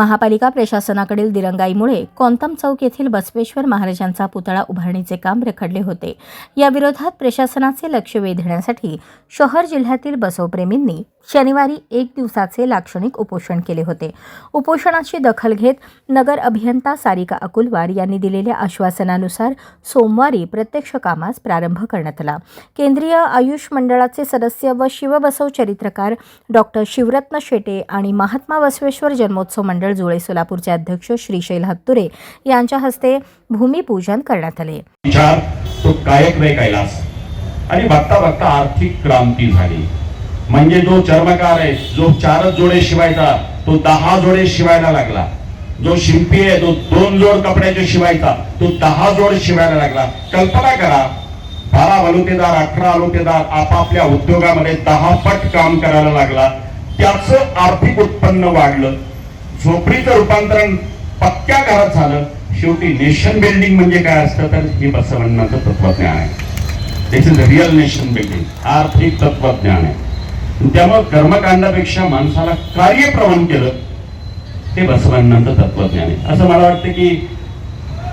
महापालिका प्रशासनाकडील दिरंगाईमुळे कोंतम चौक येथील बसवेश्वर महाराजांचा पुतळा उभारणीचे काम रखडले होते। या विरोधात प्रशासनाचे लक्ष वेधण्यासाठी शहर जिल्ह्यातील बसवप्रेमींनी शनिवारी 1 दिवसाचे लाक्षणिक उपोषण केले होते। उपोषणाची दखल घेत नगर अभियंता सारिका अकुलवार यांनी दिलेल्या आश्वासनानुसार सोमवारी प्रत्यक्ष कामास प्रारंभ करण्यात आला। केंद्रीय आयुष मंडळाचे सदस्य व शिवबसव चरित्रकार डॉक्टर शिवरत्न शेटे आणि महात्मा बसवेश्वर जन्मोत्सव मंडळ जुळे सोलापूरचे अध्यक्ष श्रीशैल हत्तुरे यांच्या हस्ते भूमिपूजन करण्यात आले। तो कायक वे कैलास आणि बघता बघता आर्थिक क्रांती झाली। म्हणजे जो चर्मकार आहे, जो 4 जोडे शिवायचा तो 10 जोडे शिवायला लागला। जो शिंपी आहे तो 2 जोड कपड्याचे शिवायचा तो 10 जोड शिवायला लागला। कल्पना करा, 12 बलुतेदार 18 बलुतेदार आपापल्या उद्योगामध्ये 10 पट काम करायला लागला। त्याचं आर्थिक उत्पन्न वाढलं, झोपडीचं रूपांतरण पक्क्या घरात झालं। शेवटी नेशन बिल्डिंग म्हणजे काय असतं तर हे बसवण्णाचं तत्वज्ञान आहे। दिस इज रियल नेशन बिल्डिंग, आर्थिक तत्वज्ञान आहे। त्यामुळे कर्मकांडापेक्षा माणसाला कार्य प्रवण केलं ते बसवण्णाचं तत्वज्ञान आहे। असं मला वाटतं की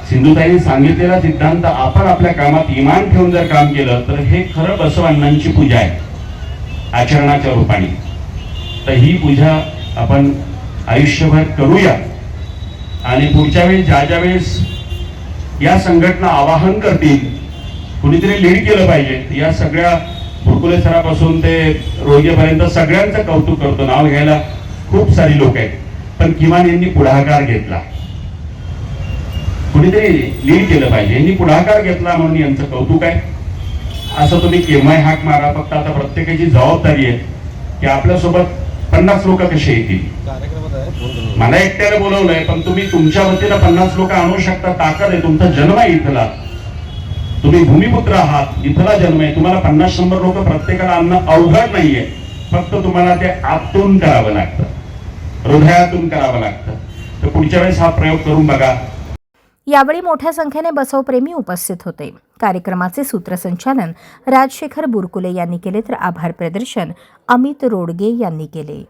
सिंधुताईंनी सांगितलेला सिद्धांत आपण आपल्या कामात इमान ठेवून जर काम केलं तर हे खरं बसवण्णांची पूजा आहे आचरणाच्या रूपाने। तर ही पूजा आपण आयुष्यभर करूया आणि पुढच्या वेळी ज्या वेळेस या संघटना आवाहन करतील कुणीतरी लीड केलं पाहिजे। या सगळ्या बुरकुले सरापासून ते रोहिगेपर्यंत सगळ्यांचं कौतुक करतो, नाव घ्यायला खूप सारी लोक आहेत, पण किमान यांनी पुढाकार घेतला, कुणीतरी लीड केलं पाहिजे। यांनी पुढाकार घेतला म्हणून यांचं कौतुक आहे। असं तुम्ही केव्हाही हाक मारा, फक्त आता प्रत्येकाची जबाबदारी आहे की आपल्यासोबत 50 लोक कसे येतील। मला एकट्याला बोलवलंय पण तुम्ही तुमच्या वतीनं 50 लोक आणू शकता, ताकद आहे, तुमचा जन्म आहे इथला, तुम्ही भूमिपुत्र आहात, इथला जन्म आहे। तुम्हाला 50-100 लोक प्रत्येकाला आणणं अवघड नाहीये, फक्त तुम्हाला ते आतून करावं लागतं, हृदयातून करावं लागतं। तर पुढच्या वेळेस हा प्रयोग करून बघा। यावेळी मोठ्या संख्येने बसवप्रेमी उपस्थित होते। कार्यक्रमाचे सूत्रसंचालन राजशेखर बुरकुले यांनी केले तर आभार प्रदर्शन अमित रोडगे यांनी केले।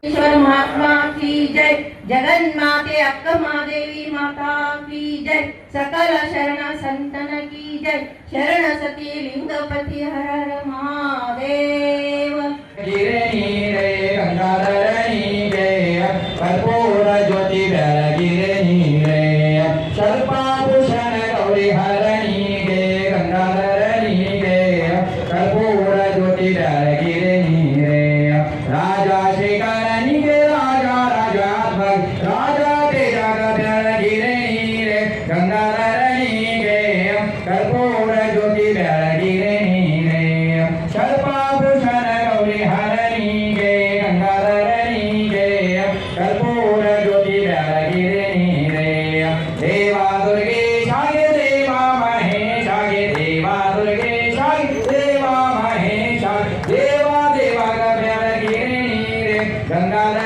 ईश्वर महात्मा की जय, जगन्माते अक्कमा देवी माता की जय, सकल शरण संतन की जय, शरण सती लिंगपति हर हर महादेव। गिरणी रे गंगाधरणी गे, कर्पूर ज्योति गिरणी रे, सर्पाभूषण गौरी हरणी गे, गंगाधरणी गे, कर्पूर ज्योति गिरणी रे, राजा शेखर कर्पूर ज्योति गिरणी रे, सर्पाभूषण गौरी हरणी गे, गंगाधरणी गे, कर्पूर ज्योति गिरणी रे, देवा दुर्गे शागे देवा महेशा गे, देवा दुर्गे शागे देवा महेशा, देवा देवा गिरणी रे, गंगाधर